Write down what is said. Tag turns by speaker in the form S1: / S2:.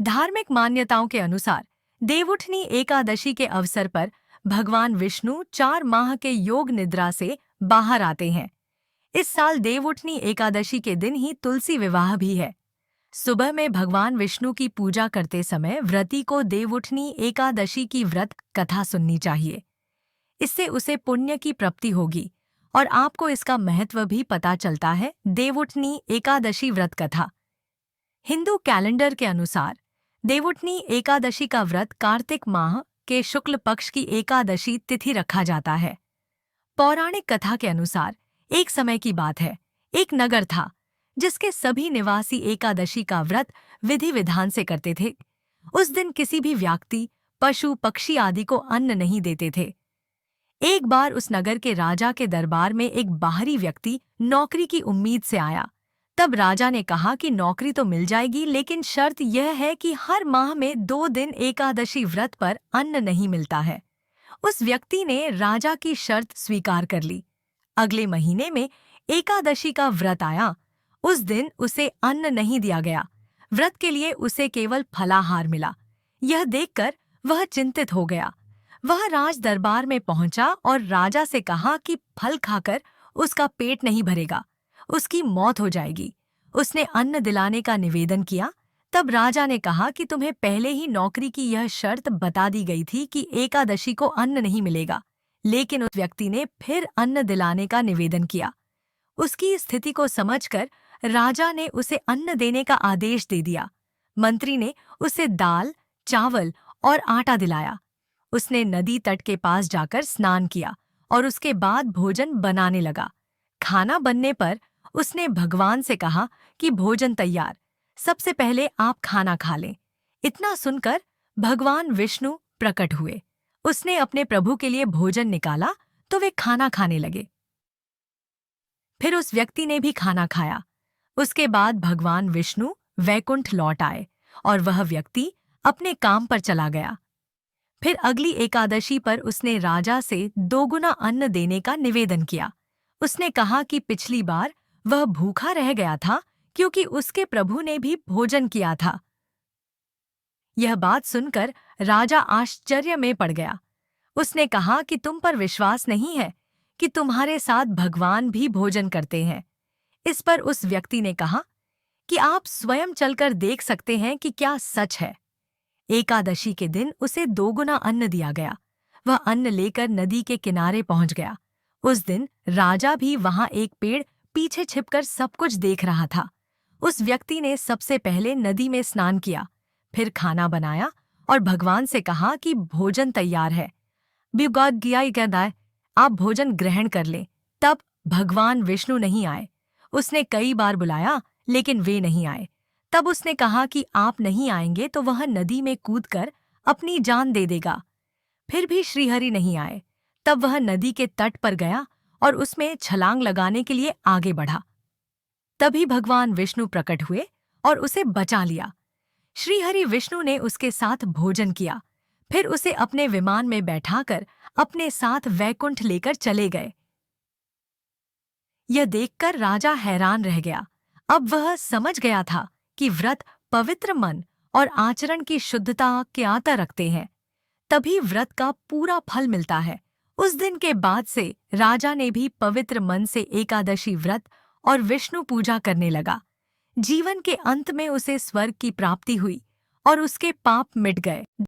S1: धार्मिक मान्यताओं के अनुसार देवउठनी एकादशी के अवसर पर भगवान विष्णु 4 माह के योग निद्रा से बाहर आते हैं। इस साल देवउठनी एकादशी के दिन ही तुलसी विवाह भी है। सुबह में भगवान विष्णु की पूजा करते समय व्रती को देवउठनी एकादशी की व्रत कथा सुननी चाहिए। इससे उसे पुण्य की प्राप्ति होगी और आपको इसका महत्व भी पता चलता है। देवउठनी एकादशी व्रत कथा। हिंदू कैलेंडर के अनुसार देवउठनी एकादशी का व्रत कार्तिक माह के शुक्ल पक्ष की एकादशी तिथि रखा जाता है। पौराणिक कथा के अनुसार एक समय की बात है, एक नगर था जिसके सभी निवासी एकादशी का व्रत विधि विधान से करते थे। उस दिन किसी भी व्यक्ति, पशु, पक्षी आदि को अन्न नहीं देते थे। एक बार उस नगर के राजा के दरबार में एक बाहरी व्यक्ति नौकरी की उम्मीद से आया। तब राजा ने कहा कि नौकरी तो मिल जाएगी, लेकिन शर्त यह है कि हर माह में 2 दिन एकादशी व्रत पर अन्न नहीं मिलता है। उस व्यक्ति ने राजा की शर्त स्वीकार कर ली। अगले महीने में एकादशी का व्रत आया। उस दिन उसे अन्न नहीं दिया गया। व्रत के लिए उसे केवल फलाहार मिला। यह देखकर वह चिंतित हो गया। वह राज दरबार में पहुंचा और राजा से कहा कि फल खाकर उसका पेट नहीं भरेगा, उसकी मौत हो जाएगी। उसने अन्न दिलाने का निवेदन किया। तब राजा ने कहा कि तुम्हें पहले ही नौकरी की यह शर्त बता दी गई थी कि एकादशी को अन्न नहीं मिलेगा, लेकिन उस व्यक्ति ने फिर अन्न दिलाने का निवेदन किया। उसकी स्थिति को समझकर राजा ने उसे अन्न देने का आदेश दे दिया। मंत्री ने उसे दाल, चावल और आटा दिलाया। उसने नदी तट के पास जाकर स्नान किया और उसके बाद भोजन बनाने लगा। खाना बनने पर उसने भगवान से कहा कि भोजन तैयार, सबसे पहले आप खाना खा लें। इतना सुनकर भगवान विष्णु प्रकट हुए। उसने अपने प्रभु के लिए भोजन निकाला तो वे खाना खाने लगे। फिर उस व्यक्ति ने भी खाना खाया। उसके बाद भगवान विष्णु वैकुंठ लौट आए और वह व्यक्ति अपने काम पर चला गया। फिर अगली एकादशी पर उसने राजा से 2 गुना अन्न देने का निवेदन किया। उसने कहा कि पिछली बार वह भूखा रह गया था क्योंकि उसके प्रभु ने भी भोजन किया था। यह बात सुनकर राजा आश्चर्य में पड़ गया। उसने कहा कि तुम पर विश्वास नहीं है कि तुम्हारे साथ भगवान भी भोजन करते हैं। इस पर उस व्यक्ति ने कहा कि आप स्वयं चलकर देख सकते हैं कि क्या सच है। एकादशी के दिन उसे 2 गुना अन्न दिया गया। वह अन्न लेकर नदी के किनारे पहुंच गया। उस दिन राजा भी वहां एक पेड़ पीछे छिपकर सब कुछ देख रहा था। उस व्यक्ति ने सबसे पहले नदी में स्नान किया, फिर खाना बनाया और भगवान से कहा कि भोजन तैयार है, बिगड़ गया गया, आप भोजन ग्रहण कर लें। तब भगवान विष्णु नहीं आए। उसने कई बार बुलाया लेकिन वे नहीं आए। तब उसने कहा कि आप नहीं आएंगे तो वह नदी में कूदकर अपनी जान दे देगा। फिर भी श्रीहरि नहीं आए। तब वह नदी के तट पर गया और उसमें छलांग लगाने के लिए आगे बढ़ा। तभी भगवान विष्णु प्रकट हुए और उसे बचा लिया। श्रीहरि विष्णु ने उसके साथ भोजन किया, फिर उसे अपने विमान में बैठाकर अपने साथ वैकुंठ लेकर चले गए। यह देखकर राजा हैरान रह गया। अब वह समझ गया था कि व्रत पवित्र मन और आचरण की शुद्धता के आता रखते हैं, तभी व्रत का पूरा फल मिलता है। उस दिन के बाद से राजा ने भी पवित्र मन से एकादशी व्रत और विष्णु पूजा करने लगा। जीवन के अंत में उसे स्वर्ग की प्राप्ति हुई और उसके पाप मिट गए।